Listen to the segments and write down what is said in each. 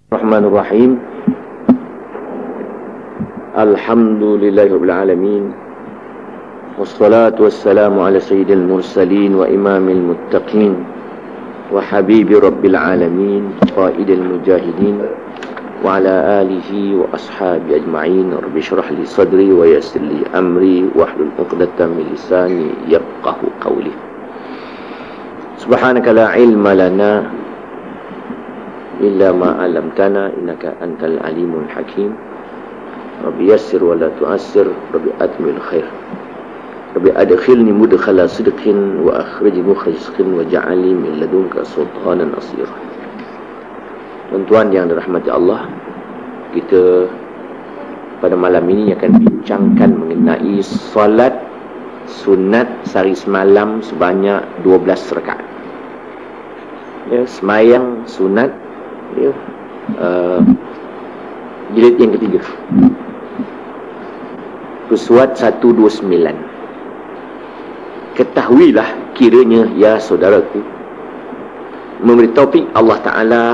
Bismillahirrahmanirrahim. Alhamdulillahirabbil alamin. Wassalatu wassalamu ala sayyidil mursalin wa imamil muttaqin wa habibi rabbil alamin, qaidil mujahidin wa ala alihi wa ashabi ajma'in. Rabbi shrah li sadri wa yassir li amri wahlul 'uqdatam min lisani yafqahu qawli. Subhanaka la ilma lana illa ma 'allamtana innaka antal alimul hakim. Rabbi yassir wa la tu'assir, Rabbi atmil khair, Rabbi adkhilni mudkhala sidqin wa akhrijni mukhraj sidqin wa ja'alni min ladunka sultanan nasira. Tuan-tuan yang dirahmati Allah, kita pada malam ini akan bincangkan mengenai solat sunat sehari semalam sebanyak 12 rakaat. Ya, semayang sunat, ya, jilid yang ketiga, Quswat 129. Ketahuilah kiranya ya saudaraku, memberi taufik Allah Ta'ala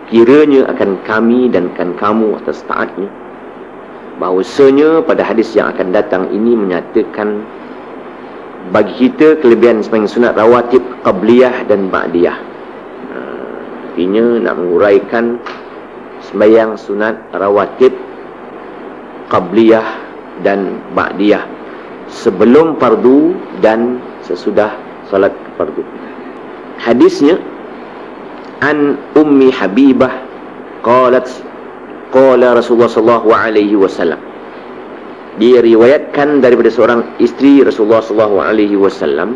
kiranya akan kami dan akan kamu atas taatnya, bahawasanya pada hadis yang akan datang ini menyatakan bagi kita kelebihan sembahyang sunat rawatib qabliyah dan ba'diyah. Artinya nak menguraikan sembahyang sunat rawatib qabliyah dan ba'diyah, sebelum fardu dan sesudah salat fardu. Hadisnya an Ummi Habibah qalat qala Rasulullah sallallahu alaihi wasallam. Diriwayatkan daripada seorang isteri Rasulullah sallallahu alaihi wasallam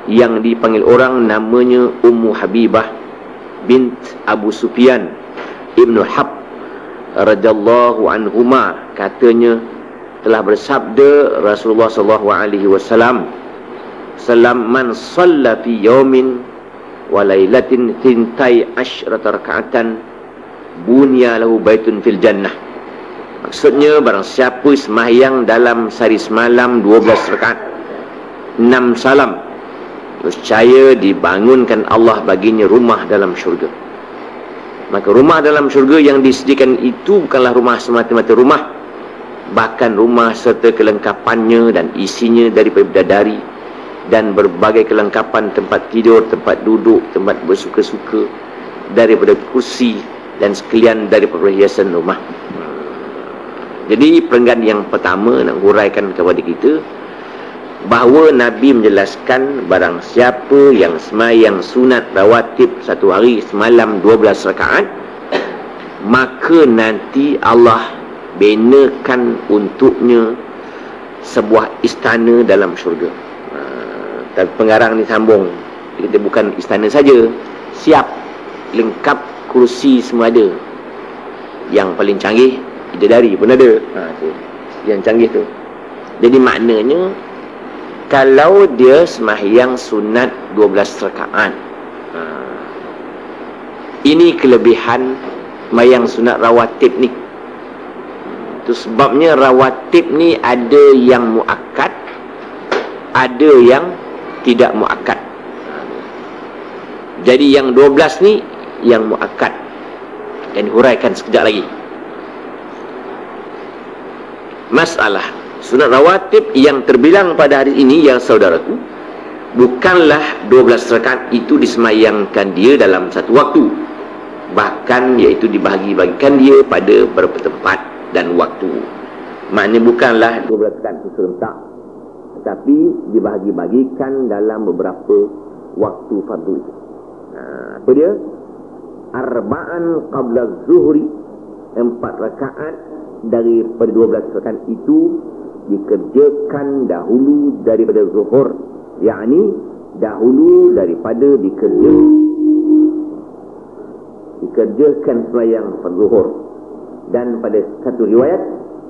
yang dipanggil orang namanya Ummu Habibah bint Abu Sufyan Ibnu Hab radhiyallahu anhuma, katanya telah bersabda Rasulullah sallallahu alaihi wasallam, "Man shalla fi yawmin wa lailatin thintai asyrata raka'atan bunya lahu baitun fil jannah." Maksudnya, barang siapa sembahyang dalam sehari semalam 12 rakaat 6 salam, percaya dibangunkan Allah baginya rumah dalam syurga. Maka rumah dalam syurga yang disediakan itu bukanlah rumah semata-mata rumah, bahkan rumah serta kelengkapannya dan isinya daripada bidadari dan berbagai kelengkapan tempat tidur, tempat duduk, tempat bersuka-suka, daripada kursi dan sekalian daripada perhiasan rumah. Jadi perenggan yang pertama nak huraikan kepada kita bahawa Nabi menjelaskan barang siapa yang sembahyang sunat rawatib satu hari semalam 12 rakaat, maka nanti Allah binakan untuknya sebuah istana dalam syurga. Tapi pengarang ni sambung, kita bukan istana saja, siap, lengkap, kursi semua ada. Yang paling canggih bidadari pun ada. Yang canggih tu. Jadi maknanya kalau dia sembahyang sunat 12 rakaat, ini kelebihan sembahyang sunat rawatib ni. Itu sebabnya rawatib ni ada yang muakkad, ada yang tidak muakkad. Jadi yang 12 ni yang muakkad, dan huraikan sekejap lagi. Masalah sunat rawatib yang terbilang pada hari ini ya saudaraku, bukanlah 12 rakaat itu disemayangkan dia dalam satu waktu, bahkan iaitu dibahagi-bagikan dia pada beberapa tempat dan waktu. Maknanya bukanlah 12 rakaat itu serentak, tetapi dibahagi-bagikan dalam beberapa waktu fardu itu. Apa dia? Arba'an qabla zuhri, 4 rakaat daripada 12 rakaat itu dikerjakan dahulu daripada zuhur, yakni dahulu daripada dikerjakan sembahyang zuhur. Dan pada satu riwayat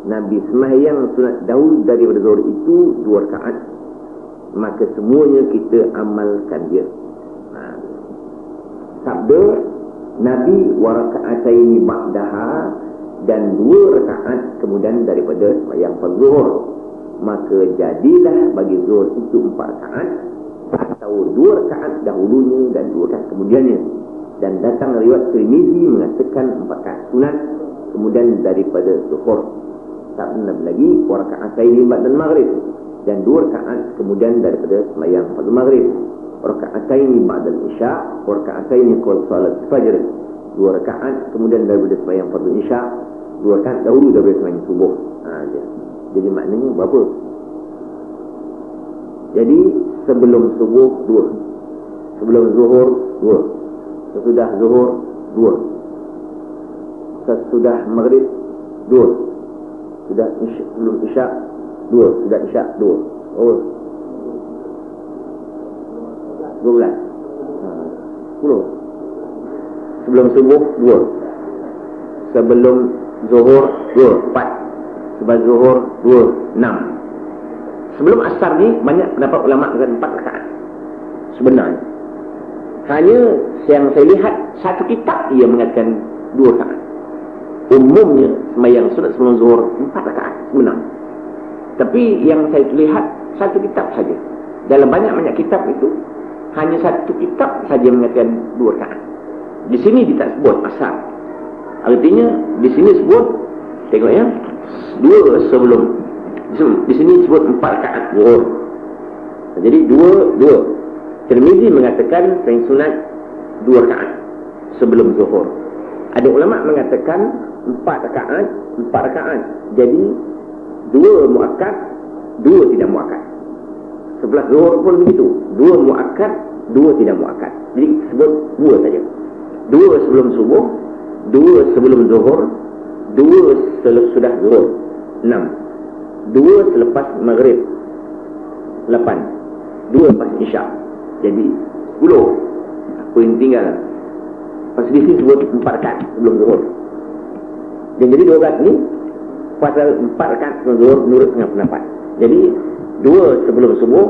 Nabi sembahyang sunat dahulu daripada zuhur itu 2 rakaat, maka semuanya kita amalkan dia. Sabda Nabi wa raka'ataini ba'daha, dan 2 rakaat kemudian daripada sembahyang zuhur, maka jadilah bagi zuhur itu 4 rakaat, atau 2 rakaat dahulunya dan 2 rakaat kemudiannya. Dan datang riwayat Tirmizi mengatakan 4 rakaat sunat. Kemudian daripada zuhur tak benar lagi 2 rakaatain ba'dal maghrib, dan 2 rakaat kemudian daripada sembahyang fardhu maghrib, rakaatain ba'dal isya, 2 rakaatain qul salat fajr, 2 rakaat kemudian daripada sembahyang fardhu isya, 2 rakaat dahulu daripada sembahyang subuh. Jadi maknanya berapa? Jadi sebelum subuh 2, sebelum zuhur 2, sesudah zuhur 2, sesudah maghrib 2, sudah sebelum isyak 2, sudah isyak 2. Oh, 12. 10. Sebelum subuh 2, sebelum zuhur 2, 4, sebelum zuhur 2, 6. Sebelum asar ni banyak pendapat ulama dengan 4 rakaat sebenarnya. Hanya yang saya lihat satu kitab ia mengatakan 2 rakaat. Umumnya sembahyang sunat sebelum zuhur 4 rakaat sebenarnya. Tapi yang saya lihat satu kitab saja. Dalam banyak-banyak kitab itu hanya satu kitab saja mengatakan 2 rakaat. Di sini dia tak sebut asar. Artinya di sini sebut, tengok ya, 2 sebelum. Di sini sebut 4 rakaat zuhur. Jadi 2. Tirmizi mengatakan sembahyang sunat 2 rakaat sebelum zuhur. Ada ulama mengatakan 4 rakaat. Jadi 2 muakkad, 2 tidak muakkad. Sebelah zuhur pun begitu. 2 muakkad, 2 tidak muakkad. Jadi sebut 2 saja. 2 sebelum subuh, 2 sebelum zuhur, 2 sesudah zuhur, 6. 2 selepas maghrib, 8. 2 lepas isyak. Jadi 10. Apa yang tinggal? Pasal di sini sebut 4 rakaat sebelum zuhur. Dan jadi 2 rakaat ni pasal 4 rakaat sebelum zuhur menurut dengan pendapat. Jadi 2 sebelum subuh,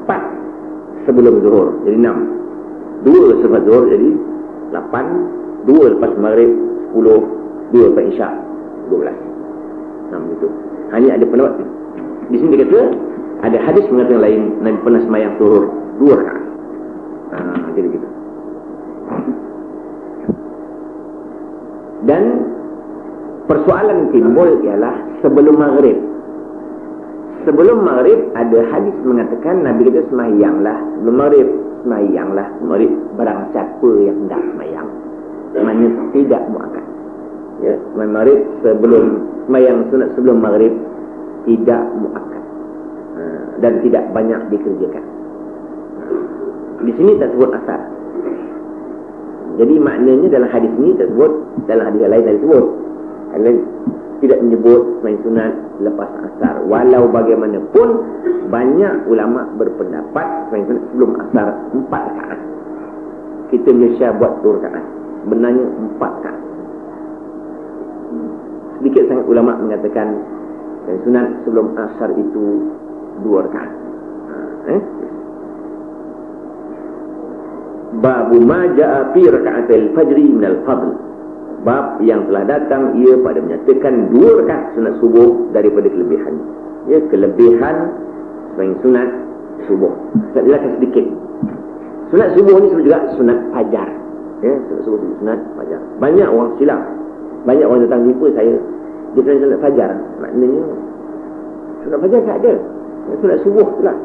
4 sebelum zuhur, jadi 6. 2 selepas zuhur jadi 8. 2 lepas maghrib 10. 2 lepas isyak 12. Itu. Hanya ada pendapat. Di sini dia kata ada hadis mengatakan lain, Nabi pernah sembahyang zuhur 2 rakaat. Jadi gitu. Dan persoalan timbul ialah sebelum maghrib. Sebelum maghrib ada hadis mengatakan Nabi kata sembahyanglah sebelum maghrib, sembahyanglah maghrib barang siapa yang hendak sembahyang. Maknanya tidak muakkad. Ya, maghrib sebelum sembahyang sunat sebelum maghrib tidak muakkad. Dan tidak banyak dikerjakan. Di sini tak sebut asar. Jadi maknanya dalam hadis ini tak sebut, dalam hadis lain tak sebut. Tidak menyebut sembahyang sunat lepas asar. Walau bagaimanapun banyak ulama berpendapat sembahyang sunat sebelum asar 4 rakaat. Kita Malaysia buat 2 rakaat. Sebenarnya 4 rakaat. Sedikit sangat ulama mengatakan sembahyang sunat sebelum asar itu 2 rakaat. Babu ma ja'a fi raka'atil fajri minal fadl. Bab yang telah datang ia pada menyatakan 2 rakaat sunat subuh daripada kelebihan. Ya, kelebihan sembahyang sunat subuh. Saya jelaskan sedikit. Sunat subuh ni sebut juga sunat fajar. Ya, sunat subuh sebut sunat fajar. Banyak orang silap. Banyak orang datang jumpa saya, dia kata sunat fajar. Maknanya sunat fajar tak ada. Sunat subuh tu lah.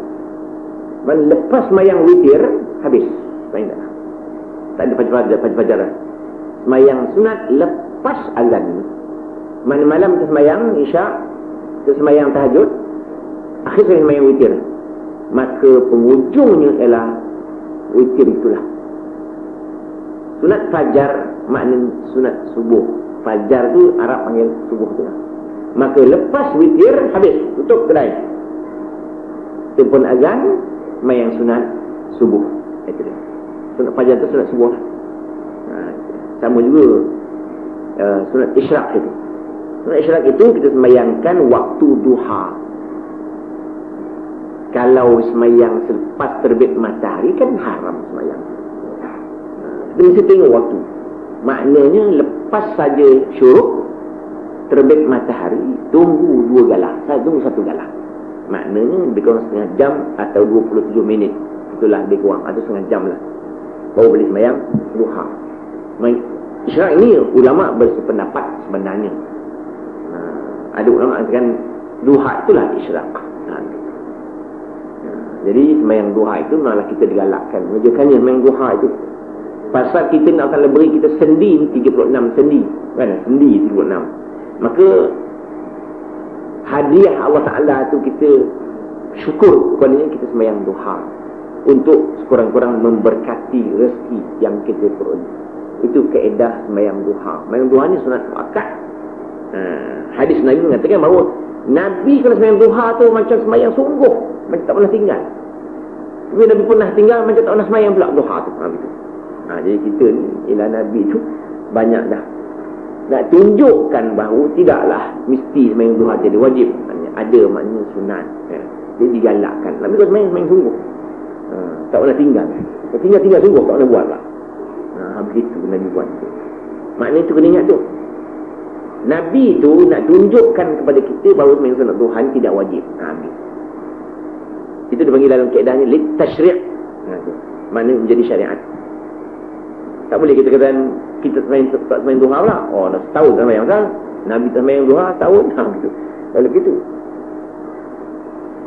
Lepas sembahyang witir habis. Baik tak ada fajar lah. Sembahyang sunat lepas azan. Mana malam kita sembahyang isyak, kita sembahyang tahajud, akhir sekali sembahyang witir. Maka penghujungnya ialah witir itulah. Sunat fajar maknanya sunat subuh. Fajar tu Arab panggil subuh tu lah. Maka lepas witir habis, tutup kedai. Tempun azan, sembahyang sunat subuh. Itu dia. Sunat fajar tu sunat subuh. Sama juga sunat isyraq itu. Sunat isyraq itu kita sembahyangkan waktu duha. Kalau sembahyang selepas terbit matahari kan haram sembahyang. Kita mesti tengok waktu. Maknanya lepas saja syuruk terbit matahari, tunggu 2 galah. Saya tunggu 1 galah. Maknanya lebih kurang setengah jam atau 27 minit. Itulah lebih kurang, atau setengah jam lah. Baru boleh sembahyang duha. Isyraq ini ulama bersependapat sebenarnya. Ada ulama mengatakan duha itulah isyraq. Jadi sembahyang duha itu malah kita digalakkan. Menunjukkannya sembahyang duha itu pasal kita nak akan beri kita sendi 36 sendi. Kan? Sendi 36. Maka hadiah Allah Ta'ala itu kita syukur kepadanya, kita sembahyang duha untuk sekurang-kurang memberkati rezeki yang kita peroleh. Itu kaedah sembahyang duha. Sembahyang duha ni sunat muakkad. Hadis Nabi mengatakan bahawa Nabi kalau sembahyang duha tu macam sembahyang sungguh, macam tak pernah tinggal. Tapi Nabi pernah tinggal macam tak pernah sembahyang pula duha tu. Jadi kita ni ialah Nabi tu banyak dah nak tunjukkan bahawa tidaklah mesti sembahyang duha jadi wajib. Ada maknanya sunat. Dia digalakkan. Nabi kalau sembahyang sungguh, tak pernah tinggal. Tinggal sungguh tak pernah buat lah. Begitu Nabi buat. Maknanya tu kena ingat tu. Nabi tu nak tunjukkan kepada kita bahawa sembahyang sunat duha tidak wajib. Itu dipanggil dalam kaedahnya lit tashri'. Maknanya menjadi syariat. Tak boleh kita kata kita sembahyang duha pula. Dah setahun tak sembahyang kan? Nabi tak sembahyang duha tahun. Gitu. Kalau begitu.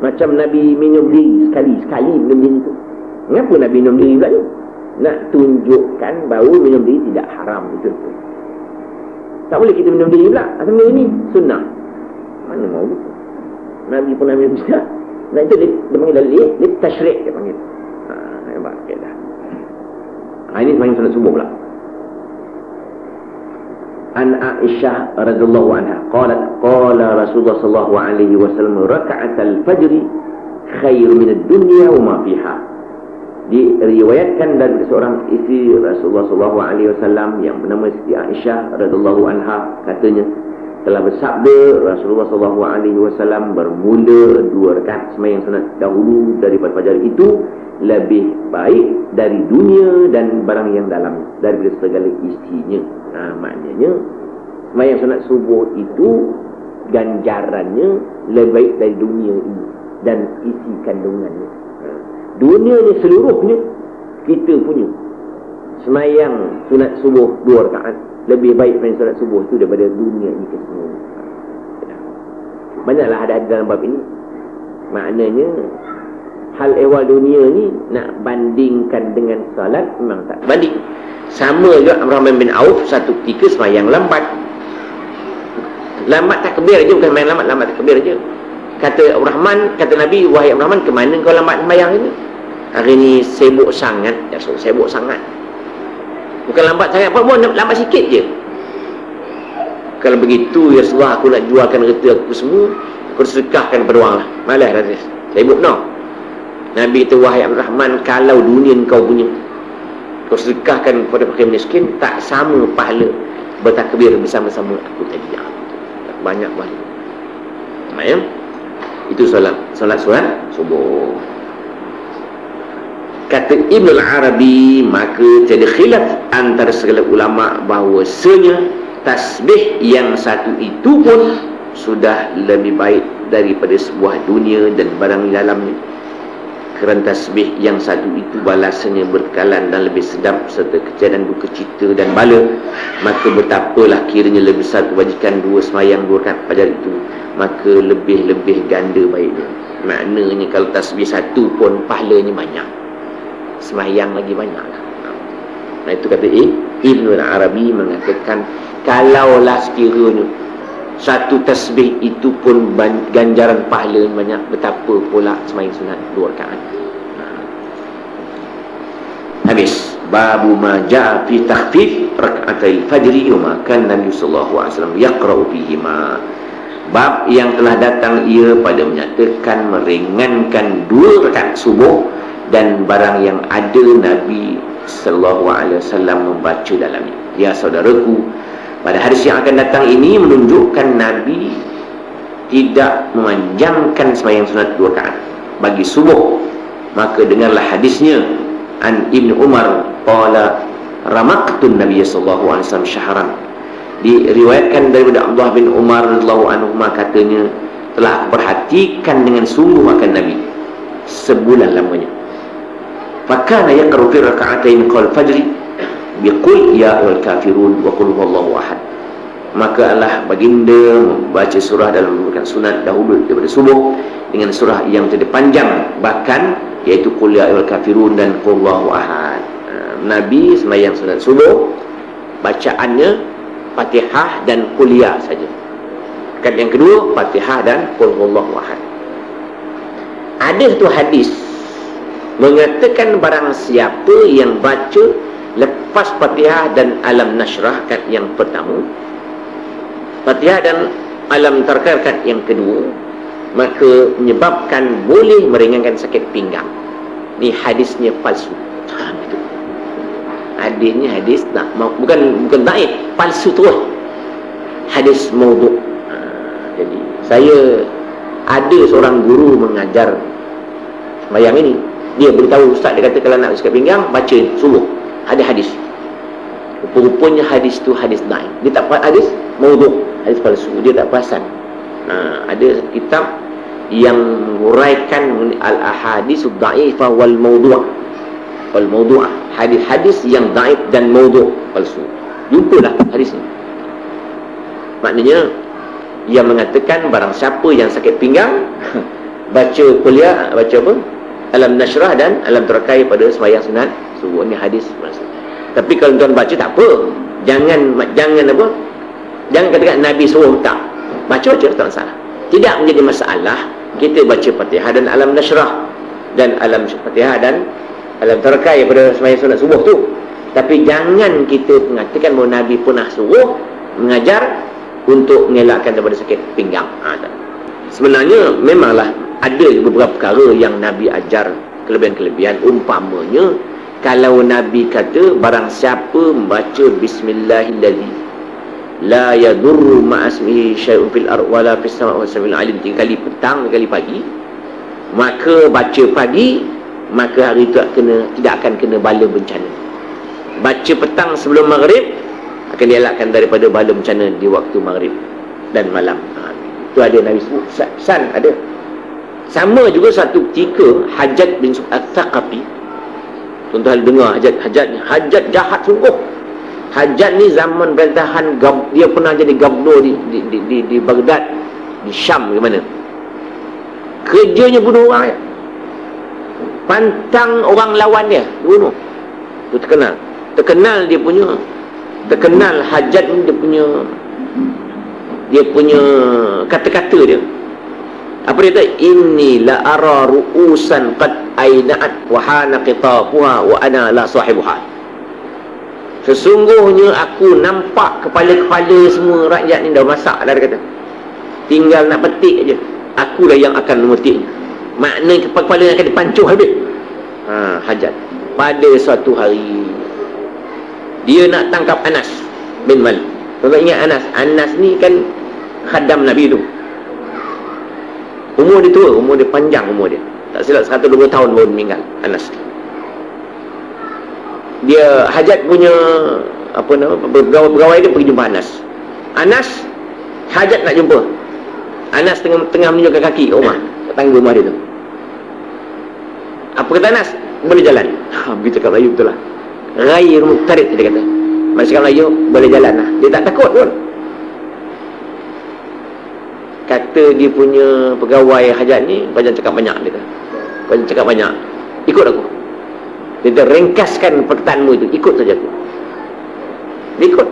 Macam Nabi minum diri sekali minum diri tu. Kenapa Nabi minum diri pula tu? Nak tunjukkan bahawa minum diri tidak haram. Betul-betul. Tak boleh kita minum diri pula. Asal minum ni sunnah. Mana mau gitu. Nabi pun minum tidak. Nah itu dia panggil lit tashri', dia panggil. Hebat kedah. Ini sembahyang sunat subuh pula. An Aisyah radhiyallahu anha qalat qala Rasulullah sallallahu alaihi wasallam raka'atul fajr khair min ad-dunya wa ma fiha. Diriwayatkan dari seorang isteri Rasulullah sallallahu alaihi wasallam yang bernama Siti Aisyah radhiyallahu anha, katanya telah bersabda Rasulullah sallallahu alaihi wasallam, bermula 2 rakaat sembahyang sunat dahulu daripada fajar itu lebih baik dari dunia dan barang yang dalam daripada segala isinya. Maknanya sembahyang sunat subuh itu ganjarannya lebih baik dari dunia ini dan isi kandungannya. Dunia ni seluruhnya kita punya. Sembahyang sunat subuh 2 rakaat lebih baik sembahyang sunat subuh itu daripada dunia ini kesemua. Banyaklah ada dalam bab ini. Maknanya hal ehwal dunia ni nak bandingkan dengan salat memang tak banding. Sama juga Abdurrahman bin Auf satu ketika sembahyang lambat. Lambat takbir aja, bukan sembahyang lambat takbir aja. Kata Abdurrahman, kata Nabi, wahai Abdurrahman, ke mana kau lambat sembahyang ini? Hari ni sibuk sangat. Ya Rasul, sibuk sangat. Bukan lambat sangat pun, lambat sikit je. Kalau begitu ya Rasulullah, aku nak jualkan harta aku semua, aku sedekahkan kepada orang lah. Malas dah sibuk no. Nabi kata, wahai Abdurrahman, kalau dunia kau punya, kau sedekahkan kepada fakir miskin, tak sama pahala bertakbir bersama-sama aku tadi. Banyak pahala. Maksudnya itu solat subuh. Kata Ibn al-Arabi, maka jadi khilaf antara segala ulama bahawasanya tasbih yang satu itu pun sudah lebih baik daripada sebuah dunia dan barang di dalamnya. Kerana tasbih yang satu itu balasannya berkalan dan lebih sedap serta kejadian duka cita dan bala, maka betapalah kiranya lebih besar kebajikan 2 sembahyang 2 rakaat fajar itu, maka lebih-lebih ganda baiknya. Maknanya kalau tasbih satu pun pahalanya banyak, sembahyang lagi banyak lah. Nah itu kata Ibn al-Arabi mengatakan, kalaulah sekiranya satu tasbih itu pun ganjaran pahala banyak, betapa pula sembahyang sunat 2 rakaat. Habis babu ma jaa fi takhfif rak'atil fajri wa ma kana Nabi sallallahu alaihi wasallam yaqra'u fihima. Bab yang telah datang ia pada menyatakan meringankan 2 rakaat subuh dan barang yang ada Nabi sallallahu alaihi wasallam membaca dalamnya. Ya saudaraku, pada hadis yang akan datang ini menunjukkan Nabi tidak memanjangkan sembahyang sunat 2 rakaat bagi subuh. Maka dengarlah hadisnya. An Ibn Umar qala ramaqtun Nabiy sallallahu alaihi wasallam syahran. Diriwayatkan daripada Abdullah bin Umar radhiyallahu anhu, katanya telah perhatikan dengan sungguh akan Nabi sebulan lamanya. Fakana yaqra'u fi raka'atain qal fajri. biqul ya ayyuhal kafirun wa qul huwallahu ahad. Maka Allah baginda membaca surah dalam merupakan sunat dahulu daripada subuh dengan surah yang terlalu panjang bahkan, iaitu qul ya ayyuhal kafirun dan qul huwallahu ahad. Nabi sembahyang sunat subuh bacaannya Fatihah dan qul ya saja. Kan yang kedua Fatihah dan qul huwallahu ahad. Ada satu hadis mengatakan barang siapa yang baca lepas Fatihah dan Alam Nashrah kan yang pertama, Fatihah dan Alam Tarkah kan yang kedua, maka menyebabkan boleh meringankan sakit pinggang. Ni hadisnya palsu. Itu. Hadisnya hadis tak, bukan daif, palsu terus. Hadis maudhu'. Jadi saya ada seorang guru mengajar sembahyang ini. Dia beritahu ustaz, dia kata kalau nak sakit pinggang baca subuh. Ada hadis. Rupanya hadis tu hadis daif. Dia tak hadis maudhu', hadis palsu. Dia tak perasan. Ada kitab yang menguraikan al-ahadits dhaifah wal maudhu'. Wal maudhu'ah, hadis-hadis yang daif dan maudhu' palsu. Jumpalah hadis ni. Maknanya yang mengatakan barang siapa yang sakit pinggang baca kuliah, baca apa? Alam Nashrah dan Alam Tarkah pada sembahyang sunat subuh. Ni hadis palsu. Tapi kalau tuan baca tak apa. Jangan apa? Jangan katakan Nabi suruh tak. Baca tak masalah. Tidak menjadi masalah kita baca Fatihah dan Alam Nashrah dan Alam Fatihah dan Alam Tarkah pada sembahyang sunat subuh tu. Tapi jangan kita mengatakan bahawa Nabi pernah suruh mengajar untuk mengelakkan daripada sakit pinggang. Sebenarnya memanglah ada beberapa perkara yang Nabi ajar kelebihan-kelebihan. Umpamanya kalau Nabi kata barang siapa membaca bismillahirrahmanirrahim la yadurru ma'asmihi syai'un fil ardh wala fis sama'i was-sami'ul 'alim 3 kali petang 3 kali pagi, maka baca pagi, maka hari itu tidak akan kena bala bencana. Baca petang sebelum maghrib akan dielakkan daripada bala bencana di waktu maghrib dan malam. Itu ada Nabi sebut. San ada. Sama juga satu ketika Hajjaj bin Al-Thaqafi. Tuan-tuan dengar Hajjaj jahat sungguh. Hajjaj ni zaman pemerintahan, dia pernah jadi gubernur di Baghdad, di Syam, di mana. Kerjanya bunuh orang ya. Pantang orang lawan dia, bunuh. Itu terkenal dia punya, terkenal Hajjaj ni dia punya kata-kata dia. Apa dia kata? Inni la ara ru'usan qad aina'at wa hana qitafuha wa ana la sahibuha. Sesungguhnya aku nampak kepala-kepala semua rakyat ni dah masak dah, dia kata. Tinggal nak petik aje. Akulah yang akan memetiknya. Maknanya kepala-kepala yang akan dipancuh habis. Hajjaj. Pada suatu hari dia nak tangkap Anas bin Malik. Tuan ingat Anas? Anas ni kan khadam Nabi tu. Umur dia tua, umur dia panjang umur dia. Tak silap 120 tahun baru meninggal Anas. Dia Hajjaj punya apa nama pegawai dia pergi jumpa Anas. Anas Hajjaj nak jumpa. Anas tengah menunjukkan kaki kat rumah, kat tangga rumah dia tu. Apa kata Anas? Boleh jalan. Begitu cakap Melayu betul lah. Ghayr muqtarid dia kata. Macam cakap Melayu boleh jalan lah. Dia tak takut pun. Kata dia punya pegawai Hajjaj ni, jangan cakap banyak dia kata. Jangan cakap banyak. Ikut aku. Dia kata ringkaskan perkataanmu itu, ikut saja aku. Dia ikut.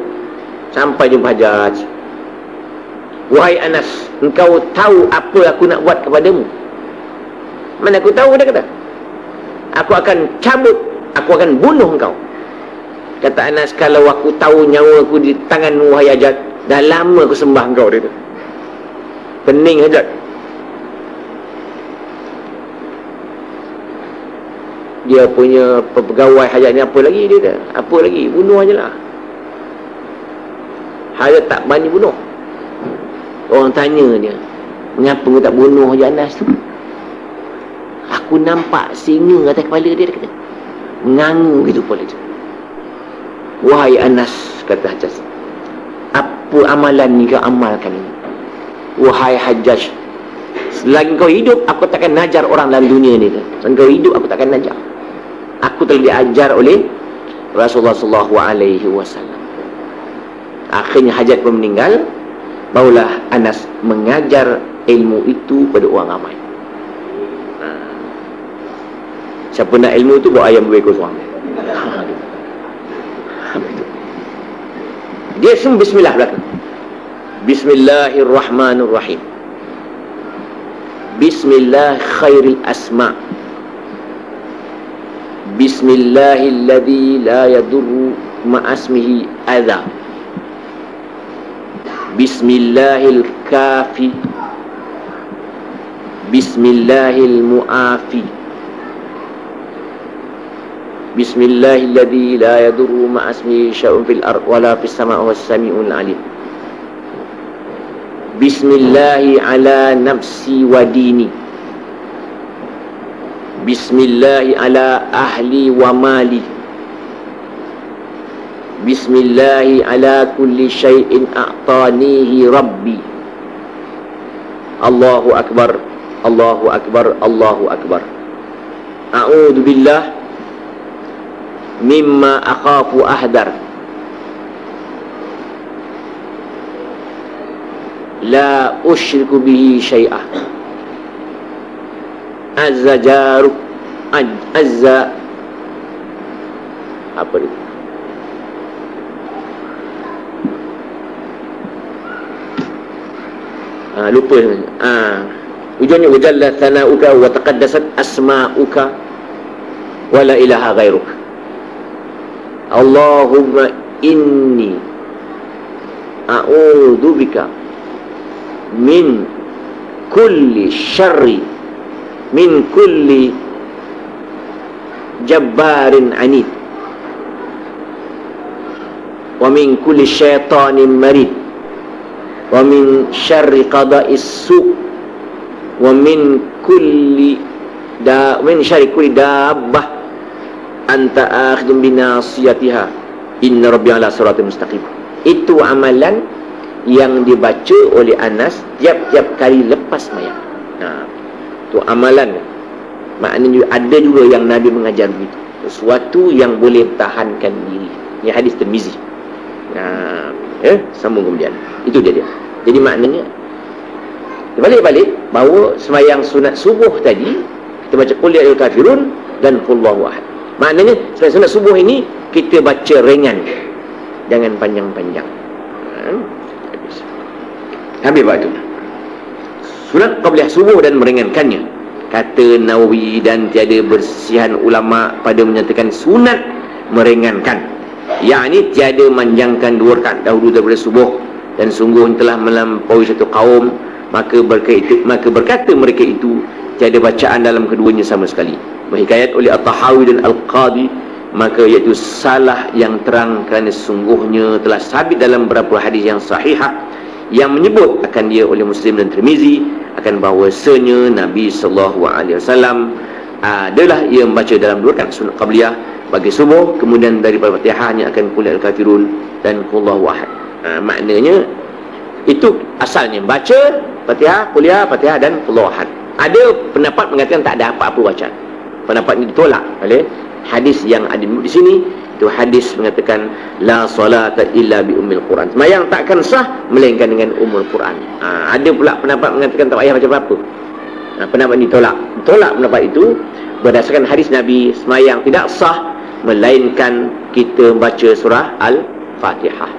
Sampai jumpa Hajjaj. Wahai Anas, engkau tahu apa aku nak buat kepadamu? Mana aku tahu, dia kata. Aku akan cabut, aku akan bunuh engkau. Kata Anas, kalau aku tahu nyawa aku di tanganmu wahai Hajjaj, dah lama aku sembah engkau, dia kata. Pening Hajjaj. Dia punya pegawai Hajjaj ni apa lagi dia kata? Apa lagi? Bunuh aje lah. Hajjaj tak berani bunuh. Orang tanya dia, mengapa kau tak bunuh Hajjaj Anas tu? Aku nampak singa atas kepala dia kata. Mengangu gitu kepala dia. Wahai Anas, kata Hajjaj, apa amalan ni kau amalkan ini? Wahai Hajjaj, selagi kau hidup aku takkan najar orang dalam dunia ni. Selagi kau hidup aku takkan najar. Aku telah diajar oleh Rasulullah sallallahu alaihi wasallam. Akhirnya Hajjaj pun meninggal, barulah Anas mengajar ilmu itu pada orang ramai. Siapa nak ilmu tu bawa ayam berekor suami. Dia semua bismillah belakang. Bismillahirrahmanirrahim. Bismillah khairil asma'. Bismillahilladzi la yadurru ma'asmihi adha. Bismillahil kafi. Bismillahil mu'afi. Bismillahilladzi la yadurru ma'asmihi syai'un fil ardh wala fis sama'i was sami'ul 'alim. Bismillahi ala nafsi wa dini. Bismillahi ala ahli wa mali. Bismillahi ala kulli syai'in a'tanihi rabbi. Allahu akbar, Allahu akbar, Allahu akbar. A'udzu billah mimma akhafu ahdar. La usyriku bihi syai'ah. Azza jaruk, azza apa itu? Lupa. Ujungnya wajalla thana'uka wa taqaddasat asma'uka wa la ilaha ghairuk. Allahumma inni a'udzu bika min kulli syarri, min kulli jabbarin anid, wa min kulli syaitanin marid, wa min syarri qada'is su', wa min syarri kulli dabbah anta akhidun binasiyatiha inna rabbi ala siratin mustaqim. Itu amalan yang dibaca oleh Anas tiap-tiap kali lepas mayat. Itu amalan. Maknanya ada juga yang Nabi mengajar begitu, sesuatu yang boleh tahankan diri. Ini hadis Tirmizi. Sambung kemudian. Itu dia. Jadi maknanya balik-balik bahawa sembahyang sunat subuh tadi kita baca qul ya ayyuhal kafirun dan qul huwallahu ahad. Maknanya sembahyang sunat subuh ini kita baca ringan, jangan panjang-panjang. Habis waktu sunat qabliyah subuh dan meringankannya. Kata Nawawi dan tiada bersihan ulama pada menyatakan sunat meringankan, yakni tiada manjangkan 2 rakaat dahulu daripada subuh, dan sungguh telah melampaui satu kaum, maka berkata mereka itu tiada bacaan dalam keduanya sama sekali. Berhikayat oleh At-Tahawi dan Al-Qadi, maka iaitu salah yang terang kerana sesungguhnya telah sabit dalam beberapa hadis yang sahihah yang menyebut akan dia oleh Muslim dan Tirmizi akan bahawasanya Nabi sallallahu alaihi wasallam adalah ia membaca dalam 2 rakaat sunat qabliyah bagi subuh, kemudian daripada Fatihah hanya akan qul al-kafirun dan qul huwallahu ahad. Maknanya itu asalnya baca Fatihah, kuliah Fatihah dan qul huwallahu ahad. Ada pendapat mengatakan tak ada apa-apa bacaan. Pendapat ini ditolak oleh hadis yang ada di sini. Itu hadis mengatakan la salata illa bi ummil Quran. Sembahyang takkan sah melainkan dengan ummul Quran. Ada pula pendapat mengatakan tak payah baca apa-apa. Pendapat ini tolak. Tolak pendapat itu berdasarkan hadis Nabi, sembahyang tidak sah melainkan kita baca surah Al-Fatihah.